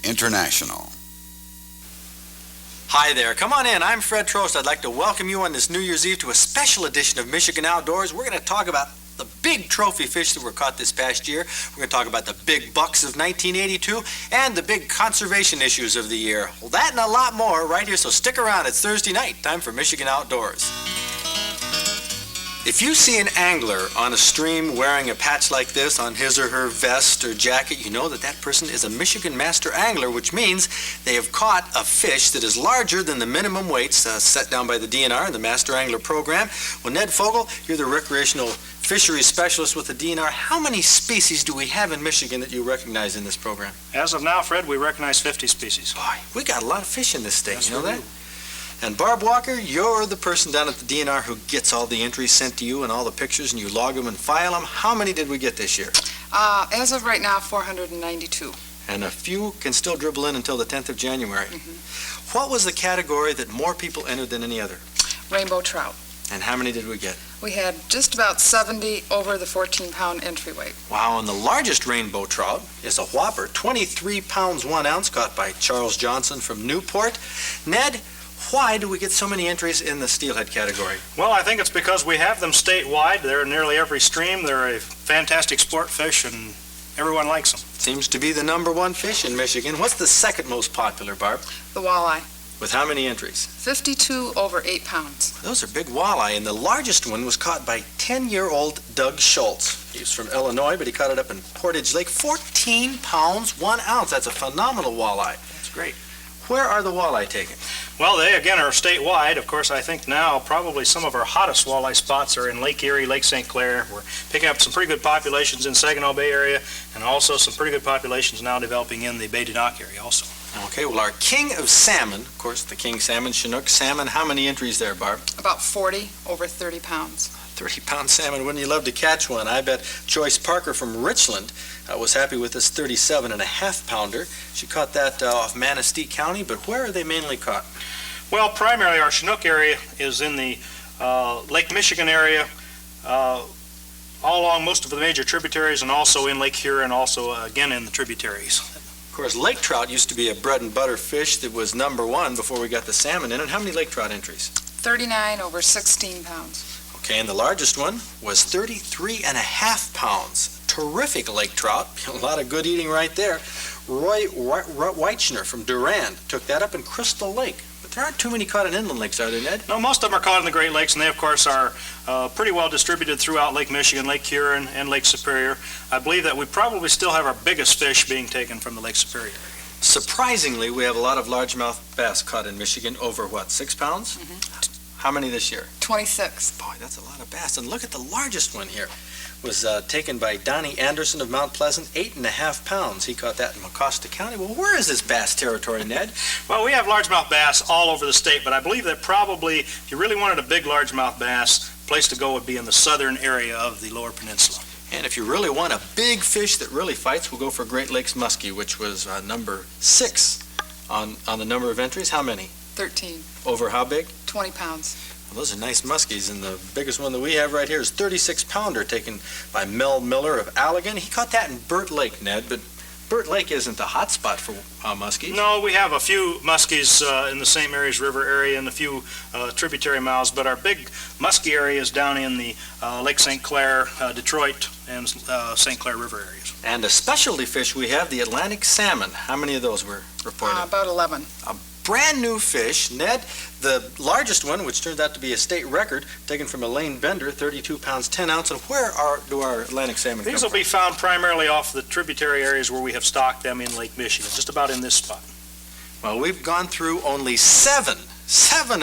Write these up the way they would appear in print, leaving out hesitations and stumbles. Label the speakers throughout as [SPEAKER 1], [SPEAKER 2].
[SPEAKER 1] International.
[SPEAKER 2] Hi there, come on in. I'm Fred Trost. I'd like to welcome you on this New Year's Eve to a special edition of Michigan Outdoors. We're going to talk about the big trophy fish that were caught this past year. We're going to talk about the big bucks of 1982 and the big conservation issues of the year. Well, that and a lot more right here, so stick around. It's Thursday night, time for Michigan Outdoors. If you see an angler on a stream wearing a patch like this on his or her vest or jacket, you know that that person is a Michigan Master Angler, which means they have caught a fish that is larger than the minimum weights set down by the DNR and the Master Angler program. Well, Ned Fogel, you're the recreational fisheries specialist with the DNR. How many species do we have in Michigan that you recognize in this program?
[SPEAKER 3] As of now, Fred, we recognize 50 species.
[SPEAKER 2] Boy, we got a lot of fish in this state,
[SPEAKER 3] Yes,
[SPEAKER 2] you know
[SPEAKER 3] we
[SPEAKER 2] that?
[SPEAKER 3] do.
[SPEAKER 2] And Barb Walker, you're the person down at the DNR who gets all the entries sent to you and all the pictures, and you log them and file them. How many did we get this year?
[SPEAKER 4] As of right now, 492.
[SPEAKER 2] And a few can still dribble in until the 10th of January.
[SPEAKER 4] Mm-hmm.
[SPEAKER 2] What was the category that more people entered than any other?
[SPEAKER 4] Rainbow trout.
[SPEAKER 2] And how many did we get?
[SPEAKER 4] We had just about 70 over the 14-pound entry weight.
[SPEAKER 2] Wow, and the largest rainbow trout is a whopper, 23 pounds 1 ounce, caught by Charles Johnson from Newport. Ned, why do we get so many entries in the steelhead category?
[SPEAKER 3] Well, I think it's because we have them statewide. They're in nearly every stream. They're a fantastic sport fish, and everyone likes them.
[SPEAKER 2] Seems to be the number one fish in Michigan. What's the second most popular, Barb?
[SPEAKER 4] The walleye.
[SPEAKER 2] With how many entries?
[SPEAKER 4] 52 over 8 pounds.
[SPEAKER 2] Those are big walleye, and the largest one was caught by 10-year-old Doug Schultz. He's from Illinois, but he caught it up in Portage Lake. 14 pounds 1 ounce. That's a phenomenal walleye.
[SPEAKER 3] That's great.
[SPEAKER 2] Where are the walleye taken?
[SPEAKER 3] Well, they, again, are statewide. Of course, I think now probably some of our hottest walleye spots are in Lake Erie, Lake St. Clair. We're picking up some pretty good populations in Saginaw Bay area, and also some pretty good populations now developing in the Bay de Noc area also.
[SPEAKER 2] Okay, well, our king of salmon, of course, the king salmon, Chinook salmon, how many entries there, Barb?
[SPEAKER 4] About 40 over 30 pounds.
[SPEAKER 2] 30-pound salmon. Wouldn't you love to catch one? I bet Joyce Parker from Richland was happy with this 37.5-pounder. She caught that off Manistee County, but where are they mainly caught?
[SPEAKER 3] Well, primarily our Chinook area is in the Lake Michigan area, all along most of the major tributaries, and also in Lake Huron, also again in the tributaries.
[SPEAKER 2] Of course, lake trout used to be a bread and butter fish that was number one before we got the salmon in it. How many lake trout entries?
[SPEAKER 4] 39 over 16 pounds.
[SPEAKER 2] Okay, and the largest one was 33.5 pounds. Terrific lake trout. A lot of good eating right there. Roy Weichner from Durand took that up in Crystal Lake. But there aren't too many caught in inland lakes, are there, Ned?
[SPEAKER 3] No, most of them are caught in the Great Lakes, and they, of course, are pretty well distributed throughout Lake Michigan, Lake Huron, and Lake Superior. I believe that we probably still have our biggest fish being taken from the Lake Superior area.
[SPEAKER 2] Surprisingly, we have a lot of largemouth bass caught in Michigan over, what, 6 pounds?
[SPEAKER 4] Mm-hmm.
[SPEAKER 2] How many this year?
[SPEAKER 4] 26.
[SPEAKER 2] Boy, that's a lot of bass. And look at the largest one here. Was taken by Donnie Anderson of Mount Pleasant, 8.5 pounds. He caught that in Mecosta County. Well, where is this bass territory, Ned?
[SPEAKER 3] Well, we have largemouth bass all over the state, but I believe that probably, if you really wanted a big largemouth bass, the place to go would be in the southern area of the Lower Peninsula.
[SPEAKER 2] And if you really want a big fish that really fights, we'll go for Great Lakes muskie, which was number 6 on the number of entries. How many?
[SPEAKER 4] 13.
[SPEAKER 2] Over how big?
[SPEAKER 4] 20 pounds.
[SPEAKER 2] Well, those are nice muskies, and the biggest one that we have right here is 36-pounder taken by Mel Miller of Allegan. He caught that in Burt Lake, Ned, but Burt Lake isn't the hot spot for muskies.
[SPEAKER 3] No, we have a few muskies in the St. Mary's River area and a few tributary mouths, but our big muskie area is down in the Lake St. Clair, Detroit, and St. Clair River areas.
[SPEAKER 2] And a specialty fish we have, the Atlantic salmon. How many of those were reported?
[SPEAKER 4] About 11.
[SPEAKER 2] A brand new fish, Ned. The largest one, which turned out to be a state record, taken from Elaine Bender, 32 pounds 10 ounce. And where do our Atlantic salmon come
[SPEAKER 3] These will
[SPEAKER 2] from?
[SPEAKER 3] be found primarily off the tributary areas where we have stocked them in Lake Michigan, just about in this spot.
[SPEAKER 2] Well, we've gone through only seven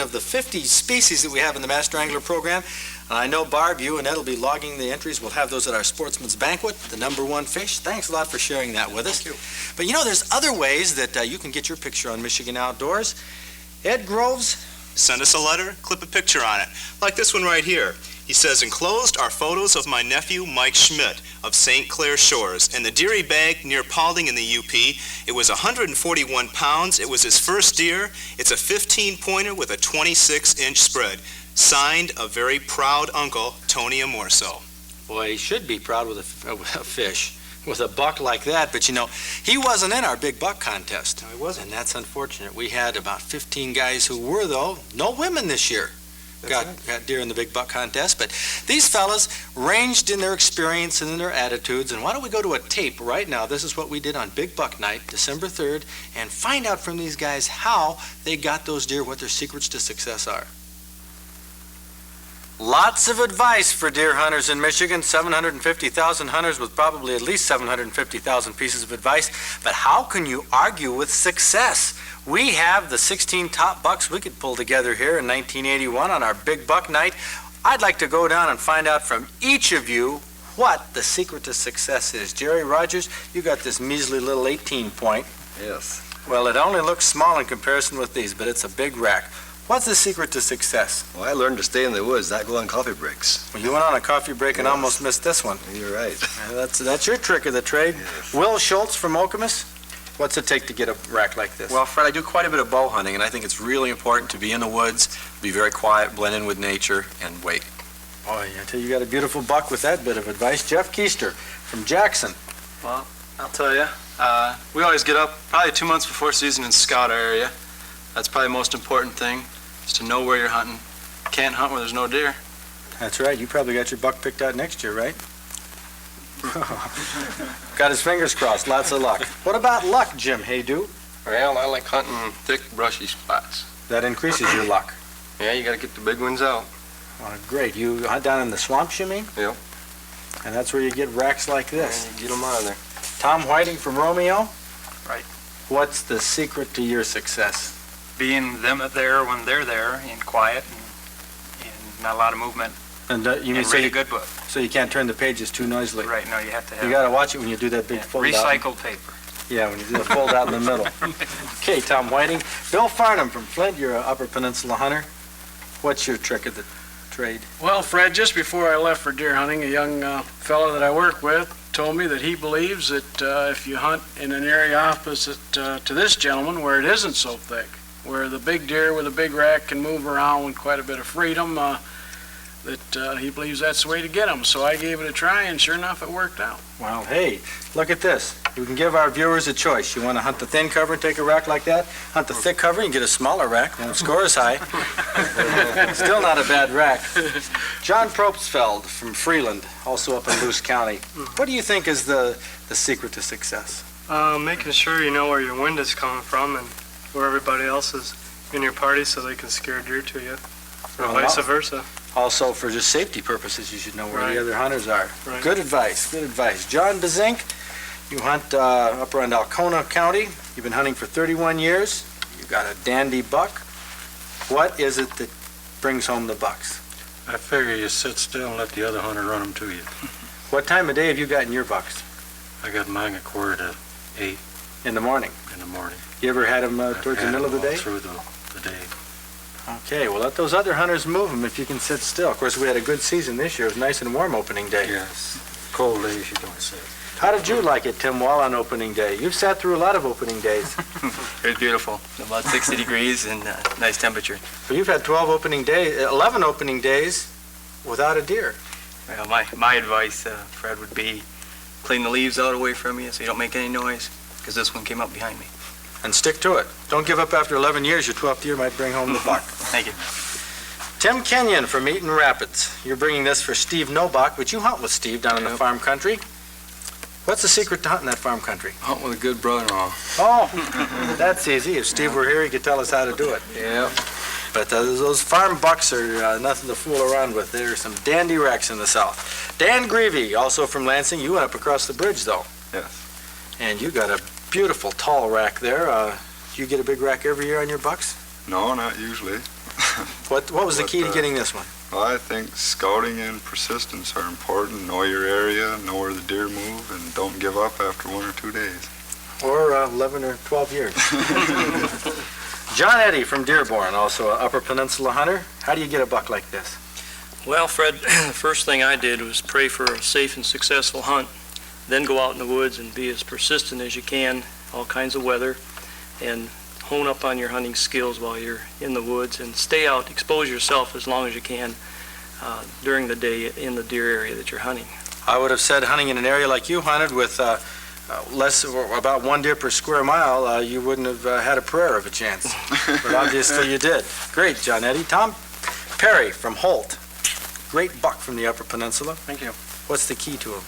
[SPEAKER 2] of the 50 species that we have in the Master Angler program. And I know, Barb, you and Ed will be logging the entries. We'll have those at our Sportsman's Banquet, the number one fish. Thanks a lot for sharing that with us.
[SPEAKER 3] Thank you.
[SPEAKER 2] But you know, there's other ways that you can get your picture on Michigan Outdoors. Ed Groves?
[SPEAKER 5] Send us a letter, clip a picture on it, like this one right here. He says, enclosed are photos of my nephew, Mike Schmidt, of St. Clair Shores, and the deerie bag near Paulding in the UP. It was 141 pounds. It was his first deer. It's a 15-pointer with a 26-inch spread. Signed, a very proud uncle, Tony Amorso.
[SPEAKER 2] Boy, he should be proud with a fish. with a buck like that, but he wasn't in our big buck contest.
[SPEAKER 3] No, he wasn't.
[SPEAKER 2] And that's unfortunate. We had about 15 guys who were, though. No women this year got deer in the big buck contest, but these fellas ranged in their experience and in their attitudes. And why don't we go to a tape right now? This is what we did on Big Buck Night, December 3rd, and find out from these guys how they got those deer, what their secrets to success are. Lots of advice for deer hunters in Michigan. 750,000 hunters with probably at least 750,000 pieces of advice. But how can you argue with success? We have the 16 top bucks we could pull together here in 1981 on our Big Buck Night. I'd like to go down and find out from each of you what the secret to success is. Jerry Rogers, you got this measly little 18-point.
[SPEAKER 1] Yes.
[SPEAKER 2] Well, it only looks small in comparison with these, but it's a big rack. What's the secret to success?
[SPEAKER 1] Well, I learned to stay in the woods, not go on coffee breaks.
[SPEAKER 2] Well, you went on a coffee break and
[SPEAKER 1] Yes.
[SPEAKER 2] almost missed this one.
[SPEAKER 1] You're right.
[SPEAKER 2] That's your trick of the trade.
[SPEAKER 1] Yes.
[SPEAKER 2] Will Schultz from Okemos, what's it take to get a rack like this?
[SPEAKER 6] Well, Fred, I do quite a bit of bow hunting, and I think it's really important to be in the woods, be very quiet, blend in with nature, and wait.
[SPEAKER 2] Boy, I tell you, you got a beautiful buck with that bit of advice. Jeff Keister from Jackson.
[SPEAKER 7] Well, I'll tell you, we always get up probably 2 months before season and scout our area. That's probably the most important thing, is to know where you're hunting. Can't hunt where there's no deer.
[SPEAKER 2] That's right. You probably got your buck picked out next year, right? Got his fingers crossed. Lots of luck. What about luck, Jim Haydu?
[SPEAKER 8] Well, I like hunting thick, brushy spots.
[SPEAKER 2] That increases your luck.
[SPEAKER 8] Yeah, you gotta get the big ones out.
[SPEAKER 2] Oh, great. You hunt down in the swamps, you mean?
[SPEAKER 8] Yep.
[SPEAKER 2] And that's where you get racks like this.
[SPEAKER 8] And you get them out of there.
[SPEAKER 2] Tom Whiting from Romeo?
[SPEAKER 7] Right.
[SPEAKER 2] What's the secret to your success?
[SPEAKER 7] Being them there when they're there, and quiet, and not a lot of movement,
[SPEAKER 2] And you mean
[SPEAKER 7] and read a good book.
[SPEAKER 2] so you can't turn the pages too noisily?
[SPEAKER 7] Right, no, you have to
[SPEAKER 2] You
[SPEAKER 7] have
[SPEAKER 2] got to watch it when you do that big fold out.
[SPEAKER 7] recycled paper.
[SPEAKER 2] Yeah, when you do the fold out in the middle. Okay, Tom Whiting. Bill Farnham from Flint, you're an Upper Peninsula hunter. What's your trick of the trade?
[SPEAKER 9] Well, Fred, just before I left for deer hunting, a young fellow that I work with told me that he believes that if you hunt in an area opposite to this gentleman where it isn't so thick, where the big deer with a big rack can move around with quite a bit of freedom, that he believes that's the way to get them. So I gave it a try, and sure enough, it worked out.
[SPEAKER 2] Well, hey, look at this. You can give our viewers a choice. You want to hunt the thin cover and take a rack like that? Hunt the thick cover and get a smaller rack. Won't score as high. Still not a bad rack. John Propsfeld from Freeland, also up in Luce County. What do you think is the secret to success?
[SPEAKER 10] Making sure you know where your wind is coming from and where everybody else is in your party so they can scare deer to you, or
[SPEAKER 2] Well,
[SPEAKER 10] vice versa.
[SPEAKER 2] Also, for just safety purposes, you should know where
[SPEAKER 10] Right.
[SPEAKER 2] the other hunters are.
[SPEAKER 10] Right.
[SPEAKER 2] Good advice, good advice. John Bezink, you hunt up around Alcona County. You've been hunting for 31 years. You got a dandy buck. What is it that brings home the bucks?
[SPEAKER 11] I figure you sit still and let the other hunter run them to you.
[SPEAKER 2] What time of day have you gotten your bucks?
[SPEAKER 11] I got mine at 7:45
[SPEAKER 2] In the morning.
[SPEAKER 11] in the morning.
[SPEAKER 2] You ever had them
[SPEAKER 11] I've
[SPEAKER 2] towards the
[SPEAKER 11] had
[SPEAKER 2] middle of the
[SPEAKER 11] them all
[SPEAKER 2] day?
[SPEAKER 11] through the day.
[SPEAKER 2] Okay, well, let those other hunters move them if you can sit still. Of course, we had a good season this year. It was nice and warm opening day.
[SPEAKER 11] Yes. Cold days you don't sit.
[SPEAKER 2] How did you like it, Tim Wall, on opening day? You've sat through a lot of opening days.
[SPEAKER 7] It was beautiful. About 60 degrees and nice temperature.
[SPEAKER 2] So you've had 11 opening days without a deer.
[SPEAKER 7] Well, my advice, Fred, would be clean the leaves out away from you so you don't make any noise, because this one came up behind me.
[SPEAKER 2] And stick to it. Don't give up after 11 years. Your 12th year might bring home the buck.
[SPEAKER 7] Thank you.
[SPEAKER 2] Tim Kenyon from Eaton Rapids. You're bringing this for Steve Nobach, but you hunt with Steve down in the farm country. What's the secret to hunting that farm country?
[SPEAKER 8] Hunt with a good brother-in-law.
[SPEAKER 2] Oh, that's easy. If Steve were here, he could tell us how to do it.
[SPEAKER 8] Yeah.
[SPEAKER 2] But those farm bucks are nothing to fool around with. There are some dandy racks in the south. Dan Greavy, also from Lansing. You went up across the bridge, though.
[SPEAKER 8] Yes.
[SPEAKER 2] And you got a beautiful tall rack there. Do you get a big rack every year on your bucks?
[SPEAKER 12] No, not usually.
[SPEAKER 2] What was the key to getting this one?
[SPEAKER 12] Well, I think scouting and persistence are important. Know your area, know where the deer move, and don't give up after 1 or 2 days.
[SPEAKER 2] Or 11 or 12 years. John Eddy from Dearborn, also an Upper Peninsula hunter. How do you get a buck like this?
[SPEAKER 10] Well, Fred, the first thing I did was pray for a safe and successful hunt, then go out in the woods and be as persistent as you can, all kinds of weather, and hone up on your hunting skills while you're in the woods, and stay out, expose yourself as long as you can during the day in the deer area that you're hunting.
[SPEAKER 6] I would have said hunting in an area like you hunted with less, or about 1 deer per square mile, you wouldn't have had a prayer of a chance. But obviously you did. Great, John Eddie. Tom Perry from Holt. Great buck from the Upper Peninsula.
[SPEAKER 9] Thank you.
[SPEAKER 6] What's the key to him?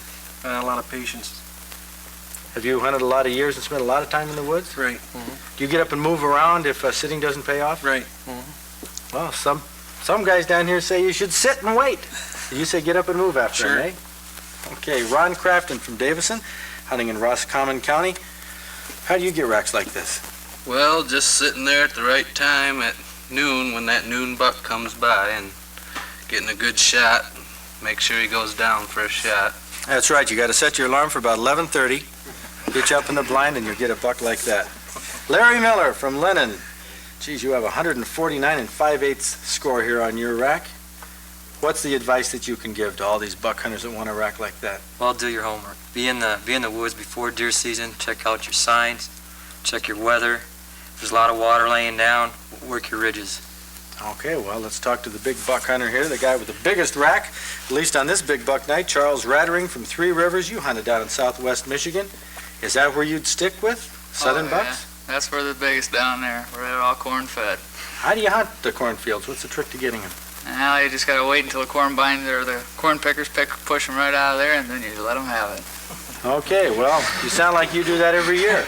[SPEAKER 9] A lot of patience.
[SPEAKER 6] Have you hunted a lot of years and spent a lot of time in the woods?
[SPEAKER 9] Right.
[SPEAKER 6] Do you get up and move around if sitting doesn't pay off?
[SPEAKER 9] Right.
[SPEAKER 6] Well, some guys down here say you should sit and wait. You say get up and move after
[SPEAKER 9] Sure.
[SPEAKER 6] him, eh? Okay, Ron Crafton from Davison, hunting in Roscommon County. How do you get racks like this?
[SPEAKER 13] Well, just sitting there at the right time at noon when that noon buck comes by and getting a good shot. Make sure he goes down for a shot.
[SPEAKER 6] That's right, you got to set your alarm for about 11:30. Get you up in the blind and you'll get a buck like that. Larry Miller from Lennon. Geez, you have 149 and 5/8 score here on your rack. What's the advice that you can give to all these buck hunters that want a rack like that?
[SPEAKER 14] Well, do your homework. Be in the woods before deer season. Check out your signs. Check your weather. If there's a lot of water laying down, work your ridges.
[SPEAKER 6] Okay, well, let's talk to the big buck hunter here, the guy with the biggest rack, at least on this big buck night, Charles Rattering from Three Rivers. You hunted down in southwest Michigan. Is that where you'd stick with? Southern bucks?
[SPEAKER 15] That's where the biggest down there. We're all corn fed.
[SPEAKER 6] How do you hunt the cornfields? What's the trick to getting them?
[SPEAKER 15] Now you just gotta wait until the corn binder or the corn pickers push them right out of there, and then you just let them have it.
[SPEAKER 6] Okay, well, you sound like you do that every year.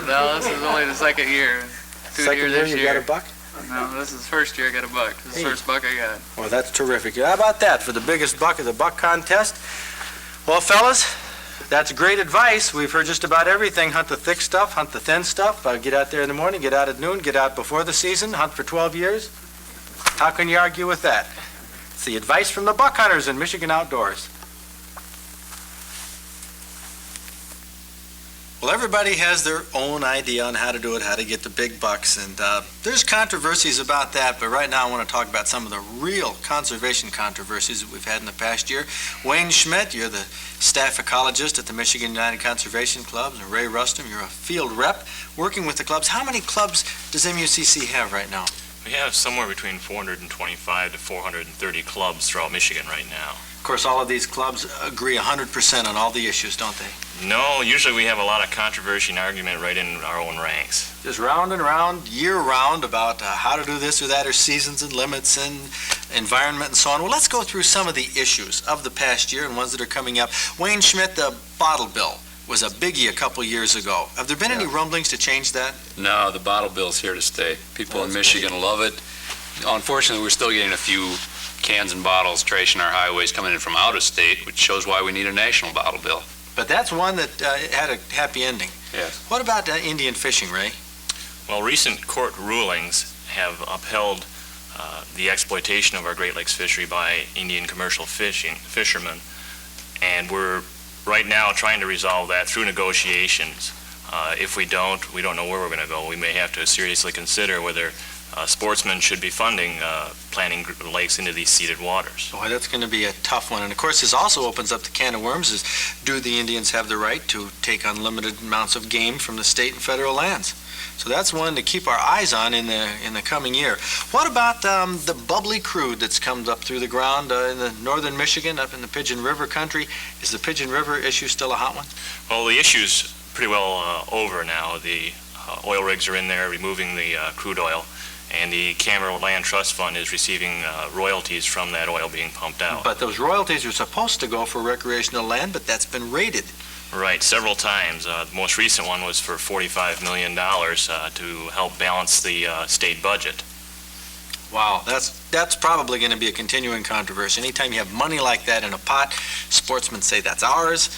[SPEAKER 15] No, this is only the second year.
[SPEAKER 6] Second year you got a buck?
[SPEAKER 15] No, this is the first year I got a buck. This is the first buck I got.
[SPEAKER 6] Well, that's terrific. How about that for the biggest buck of the buck contest? Well, fellas, that's great advice. We've heard just about everything. Hunt the thick stuff, hunt the thin stuff. Get out there in the morning, get out at noon, get out before the season, hunt for 12 years. How can you argue with that? It's the advice from the buck hunters in Michigan Outdoors. Well, everybody has their own idea on how to do it, how to get the big bucks, and there's controversies about that, but right now I want to talk about some of the real conservation controversies that we've had in the past year. Wayne Schmidt, you're the staff ecologist at the Michigan United Conservation Clubs, and Ray Rustum, you're a field rep working with the clubs. How many clubs does MUCC have right now?
[SPEAKER 16] We have somewhere between 425 to 430 clubs throughout Michigan right now.
[SPEAKER 6] Of course, all of these clubs agree 100% on all the issues, don't they?
[SPEAKER 16] No, usually we have a lot of controversy and argument right in our own ranks.
[SPEAKER 6] Just round and round, year-round, about how to do this or that, or seasons and limits and environment and so on. Well, let's go through some of the issues of the past year and ones that are coming up. Wayne Schmidt, the bottle bill was a biggie a couple years ago. Have there been any rumblings to change that?
[SPEAKER 17] No, the bottle bill's here to stay. People in Michigan love it. Unfortunately, we're still getting a few cans and bottles trashing our highways coming in from out of state, which shows why we need a national bottle bill.
[SPEAKER 6] But that's one that had a happy ending.
[SPEAKER 17] Yes.
[SPEAKER 6] What about Indian fishing, Ray?
[SPEAKER 16] Well, recent court rulings have upheld the exploitation of our Great Lakes fishery by Indian commercial fishermen, and we're right now trying to resolve that through negotiations. If we don't know where we're going to go. We may have to seriously consider whether sportsmen should be funding planting lakes into these seeded waters.
[SPEAKER 6] Boy, that's going to be a tough one. And of course, this also opens up the can of worms is, do the Indians have the right to take unlimited amounts of game from the state and federal lands? So that's one to keep our eyes on in the coming year. What about the bubbly crude that's comes up through the ground in the northern Michigan, up in the Pigeon River country? Is the Pigeon River issue still a hot one?
[SPEAKER 16] Well, the issue's pretty well over now. The oil rigs are in there removing the crude oil, and the Cameron Land Trust Fund is receiving royalties from that oil being pumped out.
[SPEAKER 6] But those royalties are supposed to go for recreational land, but that's been raided.
[SPEAKER 16] Right, several times. The most recent one was for $45 million to help balance the state budget.
[SPEAKER 6] Wow, that's probably going to be a continuing controversy. Anytime you have money like that in a pot, sportsmen say that's ours,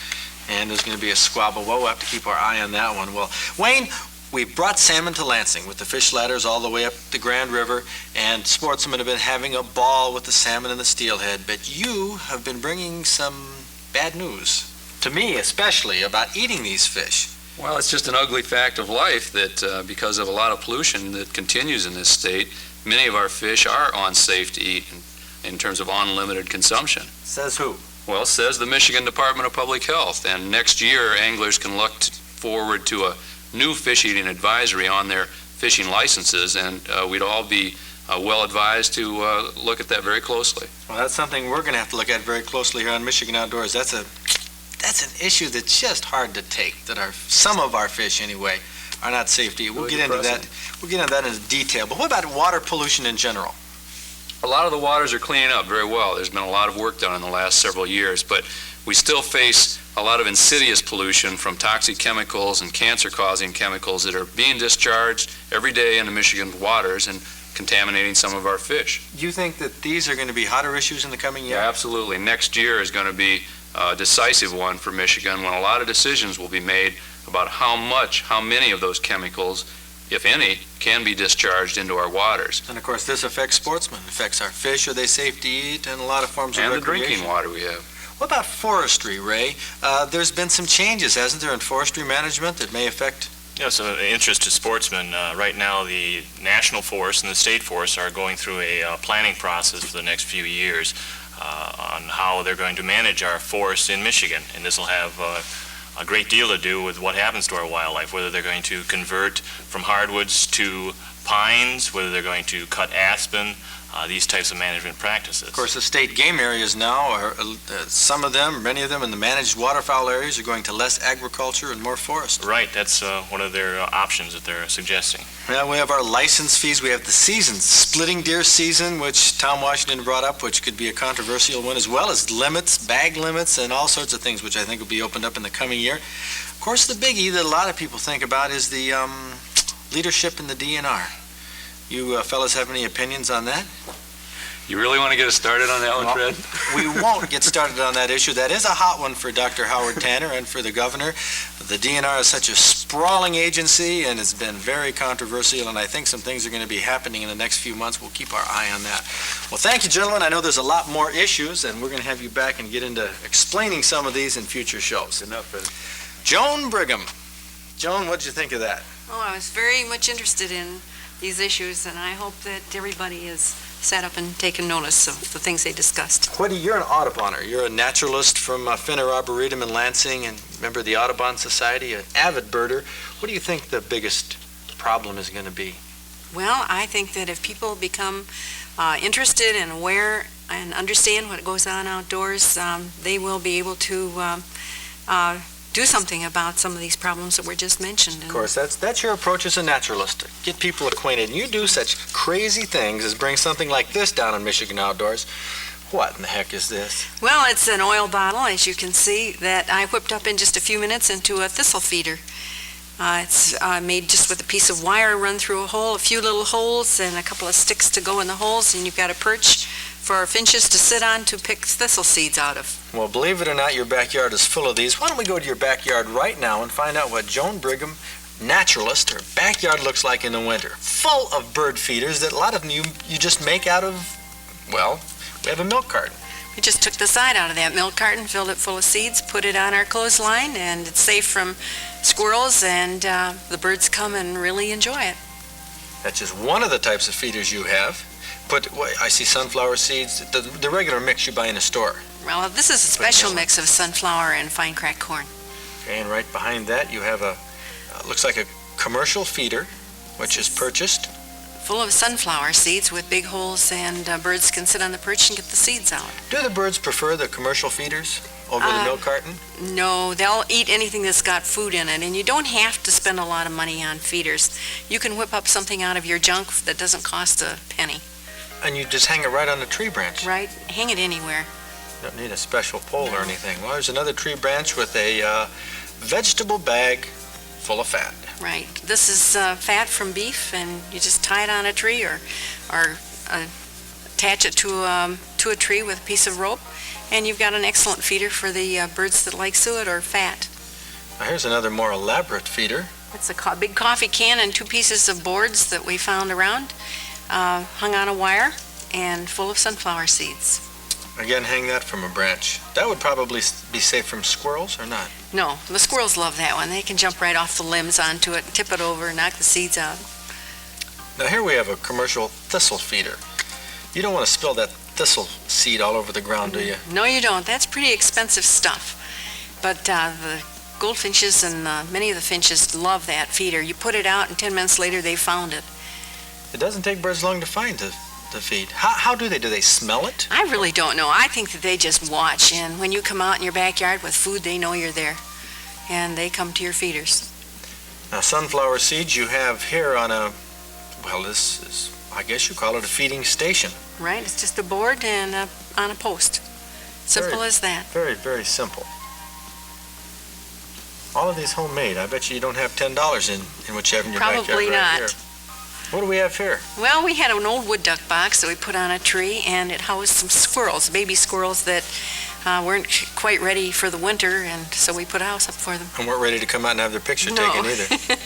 [SPEAKER 6] and there's going to be a squabble. Well, we'll have to keep our eye on that one. Well, Wayne, we brought salmon to Lansing with the fish ladders all the way up the Grand River, and sportsmen have been having a ball with the salmon and the steelhead, but you have been bringing some bad news, to me especially, about eating these fish.
[SPEAKER 17] Well, it's just an ugly fact of life that because of a lot of pollution that continues in this state, many of our fish are unsafe to eat in terms of unlimited consumption.
[SPEAKER 6] Says who?
[SPEAKER 17] Well, says the Michigan Department of Public Health. And next year, anglers can look forward to a new fish eating advisory on their fishing licenses, and we'd all be well advised to look at that very closely.
[SPEAKER 6] Well, that's something we're going to have to look at very closely here on Michigan Outdoors. That's an issue that's just hard to take, that some of our fish anyway are not safe to eat. We'll get into that. We'll get into that in detail. But what about water pollution in general?
[SPEAKER 17] A lot of the waters are cleaning up very well. There's been a lot of work done in the last several years, but we still face a lot of insidious pollution from toxic chemicals and cancer-causing chemicals that are being discharged every day into Michigan waters and contaminating some of our fish.
[SPEAKER 6] Do you think that these are going to be hotter issues in the coming year?
[SPEAKER 17] Yeah, absolutely. Next year is going to be a decisive one for Michigan, when a lot of decisions will be made about how many of those chemicals, if any, can be discharged into our waters.
[SPEAKER 6] And of course, this affects sportsmen. It affects our fish. Are they safe to eat? And a lot of forms of
[SPEAKER 17] And the
[SPEAKER 6] recreation.
[SPEAKER 17] drinking water we have.
[SPEAKER 6] What about forestry, Ray? There's been some changes, hasn't there, in forestry management that may affect...
[SPEAKER 16] Yes, of interest to sportsmen. Right now, the National Forest and the State Forest are going through a planning process for the next few years on how they're going to manage our forests in Michigan. And this will have a great deal to do with what happens to our wildlife, whether they're going to convert from hardwoods to pines, whether they're going to cut aspen, these types of management practices.
[SPEAKER 6] Of course, the state game areas now, are some of them, many of them in the managed waterfowl areas are going to less agriculture and more forest.
[SPEAKER 16] Right, that's one of their options that they're suggesting.
[SPEAKER 6] Now we have our license fees. We have the seasons, splitting deer season, which Tom Washington brought up, which could be a controversial one, as well as limits, bag limits, and all sorts of things, which I think will be opened up in the coming year. Of course, the biggie that a lot of people think about is the leadership in the DNR. You fellas have any opinions on that?
[SPEAKER 17] You really want to get us started on that one, Fred?
[SPEAKER 6] We won't get started on that issue. That is a hot one for Dr. Howard Tanner and for the governor. The DNR is such a sprawling agency, and it's been very controversial, and I think some things are going to be happening in the next few months. We'll keep our eye on that. Well, thank you, gentlemen. I know there's a lot more issues, and we're going to have you back and get into explaining some of these in future shows.
[SPEAKER 17] Enough, Fred.
[SPEAKER 6] Joan Brigham. Joan, what did you think of that?
[SPEAKER 18] Oh, I was very much interested in these issues, and I hope that everybody is sat up and taken notice of the things they discussed.
[SPEAKER 6] You're an Audubonner. You're a naturalist from Finner Arboretum in Lansing and member of the Audubon Society, an avid birder. What do you think the biggest problem is going to be?
[SPEAKER 18] Well, I think that if people become interested and aware and understand what goes on outdoors, they will be able to do something about some of these problems that were just mentioned.
[SPEAKER 6] Of course, that's your approach as a naturalist, to get people acquainted. And you do such crazy things as bring something like this down on Michigan Outdoors. What in the heck is this?
[SPEAKER 18] Well, it's an oil bottle, as you can see, that I whipped up in just a few minutes into a Thistle Feeder. It's made just with a piece of wire run through a hole, a few little holes, and a couple of sticks to go in the holes, and you've got a perch for our finches to sit on to pick thistle seeds out of.
[SPEAKER 6] Well, believe it or not, your backyard is full of these. Why don't we go to your backyard right now and find out what Joan Brigham, naturalist, her backyard looks like in the winter. Full of bird feeders that a lot of them you just make out of, well, we have a milk carton.
[SPEAKER 18] We just took the side out of that milk carton, filled it full of seeds, put it on our clothesline, and it's safe from squirrels, and the birds come and really enjoy it.
[SPEAKER 6] That's just one of the types of feeders you have. I see sunflower seeds, the regular mix you buy in a store.
[SPEAKER 18] Well, this is a special mix of sunflower and fine cracked corn.
[SPEAKER 6] Okay, and right behind that you have looks like a commercial feeder, which is purchased.
[SPEAKER 18] Full of sunflower seeds with big holes, and birds can sit on the perch and get the seeds out.
[SPEAKER 6] Do the birds prefer the commercial feeders over the milk carton?
[SPEAKER 18] No, they'll eat anything that's got food in it, and you don't have to spend a lot of money on feeders. You can whip up something out of your junk that doesn't cost a penny.
[SPEAKER 6] And you just hang it right on a tree branch.
[SPEAKER 18] Right, hang it anywhere.
[SPEAKER 6] You don't need a special pole or anything. Well, there's another tree branch with a vegetable bag full of fat.
[SPEAKER 18] Right. This is fat from beef, and you just tie it on a tree or attach it to a tree with a piece of rope, and you've got an excellent feeder for the birds that like suet or fat.
[SPEAKER 6] Now here's another more elaborate feeder.
[SPEAKER 18] It's a big coffee can and 2 pieces of boards that we found around, hung on a wire and full of sunflower seeds.
[SPEAKER 6] Again, hang that from a branch. That would probably be safe from squirrels or not?
[SPEAKER 18] No, the squirrels love that one. They can jump right off the limbs onto it, tip it over, and knock the seeds out.
[SPEAKER 6] Now here we have a commercial thistle feeder. You don't want to spill that thistle seed all over the ground, do you?
[SPEAKER 18] No, you don't. That's pretty expensive stuff. But the goldfinches and many of the finches love that feeder. You put it out, and 10 minutes later they found it.
[SPEAKER 6] It doesn't take birds long to find the feed. How do they? Do they smell it?
[SPEAKER 18] I really don't know. I think that they just watch, and when you come out in your backyard with food, they know you're there, and they come to your feeders.
[SPEAKER 6] Now, sunflower seeds you have here on a, well, this is, I guess you call it a feeding station.
[SPEAKER 18] Right, it's just a board and on a post. Simple as that.
[SPEAKER 6] Very, very simple. All of these homemade. I bet you don't have $10 in what you have in your backyard.
[SPEAKER 18] Probably
[SPEAKER 6] right
[SPEAKER 18] not.
[SPEAKER 6] Here. What do we have here?
[SPEAKER 18] Well, we had an old wood duck box that we put on a tree, and it housed some squirrels, baby squirrels that weren't quite ready for the winter, and so we put a house up for them.
[SPEAKER 6] And weren't ready to come out and have their picture
[SPEAKER 18] No.
[SPEAKER 6] taken either.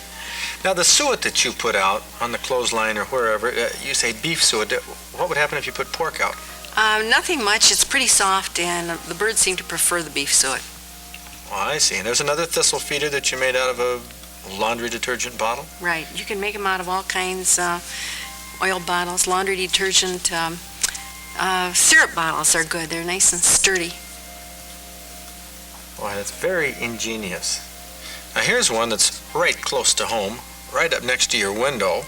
[SPEAKER 6] Now, the suet that you put out on the clothesline or wherever, you say beef suet. What would happen if you put pork out?
[SPEAKER 18] Nothing much. It's pretty soft, and the birds seem to prefer the beef suet.
[SPEAKER 6] Oh, I see. And there's another thistle feeder that you made out of a laundry detergent bottle?
[SPEAKER 18] Right. You can make them out of all kinds, oil bottles, laundry detergent, syrup bottles are good. They're nice and sturdy.
[SPEAKER 6] Boy, that's very ingenious. Now, here's one that's right close to home, right up next to your window.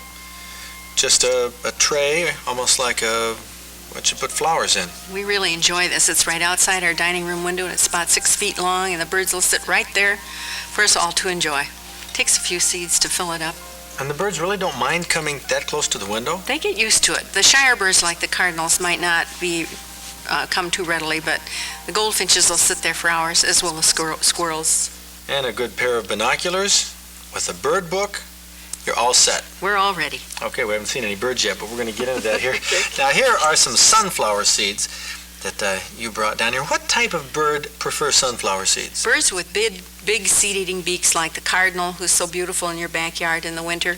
[SPEAKER 6] Just a tray, almost like what you put flowers in.
[SPEAKER 18] We really enjoy this. It's right outside our dining room window, and it's about 6 feet long, and the birds will sit right there for us all to enjoy. Takes a few seeds to fill it up.
[SPEAKER 6] And the birds really don't mind coming that close to the window?
[SPEAKER 18] They get used to it. The shyer birds, like the cardinals, might not come too readily, but the goldfinches will sit there for hours, as well as squirrels.
[SPEAKER 6] And a good pair of binoculars with a bird book. You're all set.
[SPEAKER 18] We're all ready.
[SPEAKER 6] Okay, we haven't seen any birds yet, but we're going to get into that here. Now, here are some sunflower seeds that you brought down here. What type of bird prefers sunflower seeds?
[SPEAKER 18] Birds with big seed-eating beaks, like the cardinal, who's so beautiful in your backyard in the winter.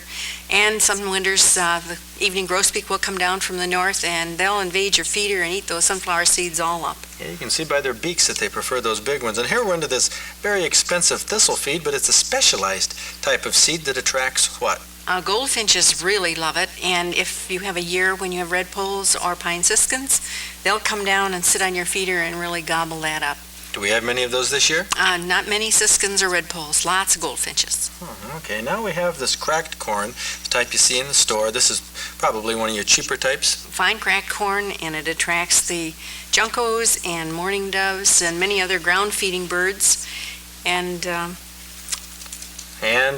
[SPEAKER 18] And some winters, the evening grosbeak will come down from the north, and they'll invade your feeder and eat those sunflower seeds all up.
[SPEAKER 6] Yeah, you can see by their beaks that they prefer those big ones. And here we're into this very expensive thistle feed, but it's a specialized type of seed that attracts what?
[SPEAKER 18] Goldfinches really love it, and if you have a year when you have redpolls or pine siskins, they'll come down and sit on your feeder and really gobble that up.
[SPEAKER 6] Do we have many of those this year?
[SPEAKER 18] Not many siskins or redpolls, lots of goldfinches.
[SPEAKER 6] Oh, okay, now we have this cracked corn, the type you see in the store. This is probably one of your cheaper types.
[SPEAKER 18] Fine cracked corn, and it attracts the juncos and mourning doves and many other ground-feeding birds.
[SPEAKER 6] And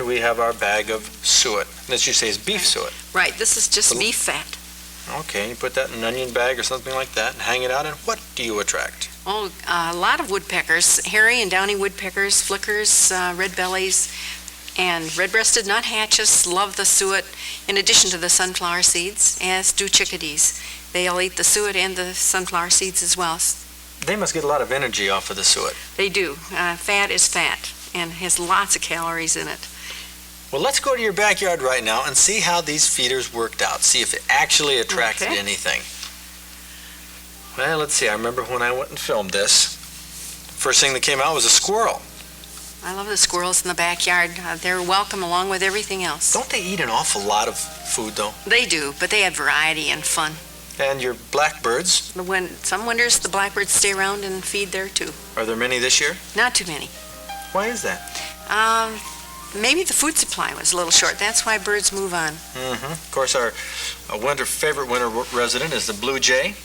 [SPEAKER 6] we have our bag of suet. This you say is beef suet.
[SPEAKER 18] Right, this is just beef fat.
[SPEAKER 6] Okay, you put that in an onion bag or something like that and hang it out, and what do you attract?
[SPEAKER 18] Oh, a lot of woodpeckers, hairy and downy woodpeckers, flickers, red bellies, and red-breasted nuthatches love the suet, in addition to the sunflower seeds, as do chickadees. They'll eat the suet and the sunflower seeds as well.
[SPEAKER 6] They must get a lot of energy off of the suet.
[SPEAKER 18] They do. Fat is fat and has lots of calories in it.
[SPEAKER 6] Well, let's go to your backyard right now and see how these feeders worked out. See if it actually attracted anything. Well, let's see. I remember when I went and filmed this. First thing that came out was a squirrel.
[SPEAKER 18] I love the squirrels in the backyard. They're welcome along with everything else.
[SPEAKER 6] Don't they eat an awful lot of food, though?
[SPEAKER 18] They do, but they have variety and fun.
[SPEAKER 6] And your blackbirds?
[SPEAKER 18] Some winters, the blackbirds stay around and feed there, too.
[SPEAKER 6] Are there many this year?
[SPEAKER 18] Not too many.
[SPEAKER 6] Why is that?
[SPEAKER 18] Maybe the food supply was a little short. That's why birds move on.
[SPEAKER 6] Of course, our favorite winter resident is the blue jay.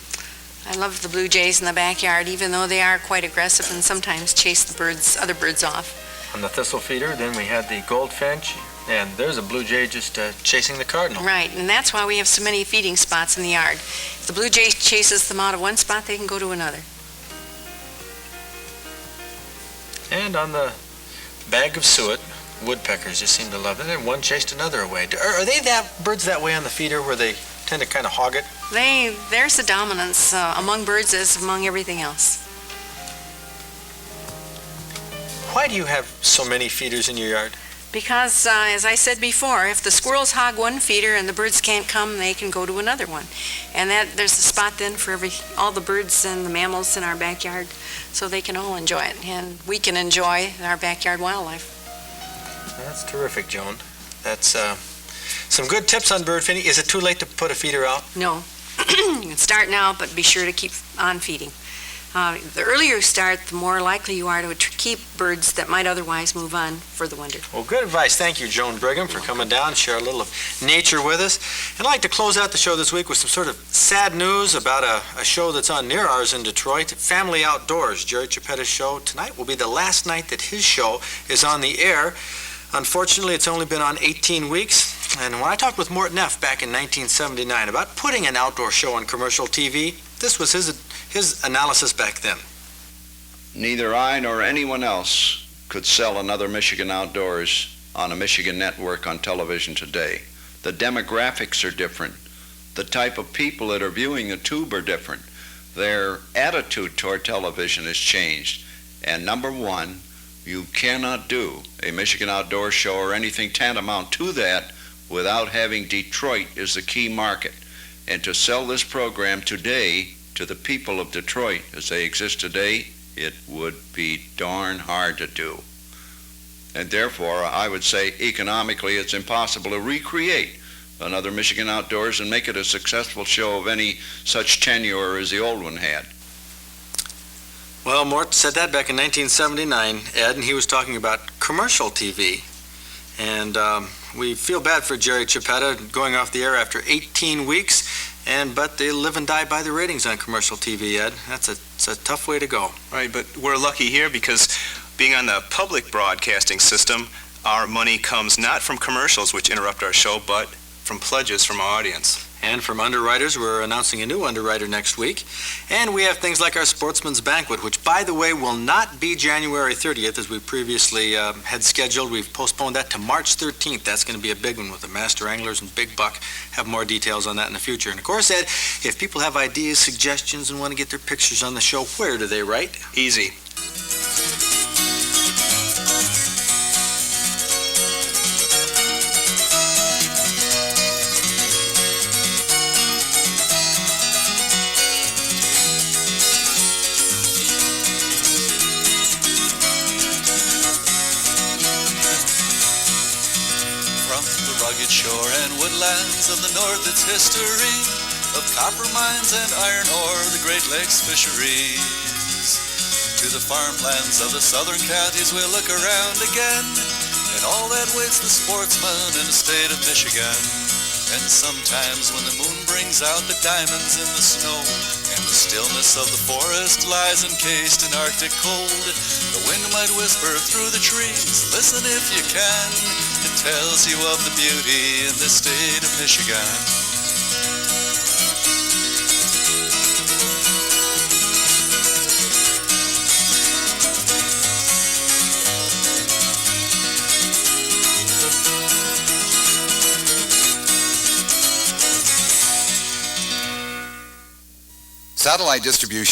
[SPEAKER 18] I love the blue jays in the backyard, even though they are quite aggressive and sometimes chase the other birds off.
[SPEAKER 6] On the thistle feeder, then we had the goldfinch, and there's a blue jay just chasing the cardinal.
[SPEAKER 18] Right, and that's why we have so many feeding spots in the yard. If the blue jay chases them out of one spot, they can go to another.
[SPEAKER 6] And on the bag of suet, woodpeckers just seem to love it, and one chased another away. Are they birds that way on the feeder where they tend to kind of hog it?
[SPEAKER 18] There's a dominance among birds as among everything else.
[SPEAKER 6] Why do you have so many feeders in your yard?
[SPEAKER 18] Because, as I said before, if the squirrels hog one feeder and the birds can't come, they can go to another one. And there's a spot then for all the birds and the mammals in our backyard, so they can all enjoy it. And we can enjoy our backyard wildlife.
[SPEAKER 6] That's terrific, Joan. That's some good tips on bird feeding. Is it too late to put a feeder out?
[SPEAKER 18] No. You can start now, but be sure to keep on feeding. The earlier you start, the more likely you are to keep birds that might otherwise move on for the winter.
[SPEAKER 6] Well, good advice. Thank you, Joan Brigham, for coming down and share a little of nature with us. And I'd like to close out the show this week with some sort of sad news about a show that's on near ours in Detroit, Family Outdoors, Jerry Chippetta's show. Tonight will be the last night that his show is on the air. Unfortunately, it's only been on 18 weeks. And when I talked with Mort Neff back in 1979 about putting an outdoor show on commercial TV, this was his analysis back then.
[SPEAKER 19] Neither I nor anyone else could sell another Michigan Outdoors on a Michigan network on television today. The demographics are different. The type of people that are viewing the tube are different. Their attitude toward television has changed. And number one, you cannot do a Michigan Outdoors show or anything tantamount to that without having Detroit as the key market. And to sell this program today to the people of Detroit as they exist today, it would be darn hard to do. And therefore, I would say economically it's impossible to recreate another Michigan Outdoors and make it a successful show of any such tenure as the old one had.
[SPEAKER 6] Well, Mort said that back in 1979, Ed, and he was talking about commercial TV. And we feel bad for Jerry Chippetta going off the air after 18 weeks, but they live and die by the ratings on commercial TV, Ed. It's a tough way to go.
[SPEAKER 5] Right, but we're lucky here because being on the public broadcasting system, our money comes not from commercials, which interrupt our show, but from pledges from our audience.
[SPEAKER 6] And from underwriters, we're announcing a new underwriter next week. And we have things like our Sportsman's Banquet, which, by the way, will not be January 30th as we previously had scheduled. We've postponed that to March 13th. That's going to be a big one with the master anglers and big buck. Have more details on that in the future. And of course, Ed, if people have ideas, suggestions, and want to get their pictures on the show, where do they write?
[SPEAKER 5] Easy.
[SPEAKER 20] Shore and woodlands of the north, its history of copper mines and iron ore, the Great Lakes fisheries. To the farmlands of the southern counties we'll look around again, and all that waits the sportsman in the state of Michigan. And sometimes when the moon brings out the diamonds in the snow, and the stillness of the forest lies encased in Arctic cold, the wind might whisper through the trees, listen if you can. It tells you of the beauty in the state of Michigan.
[SPEAKER 21] Satellite distribution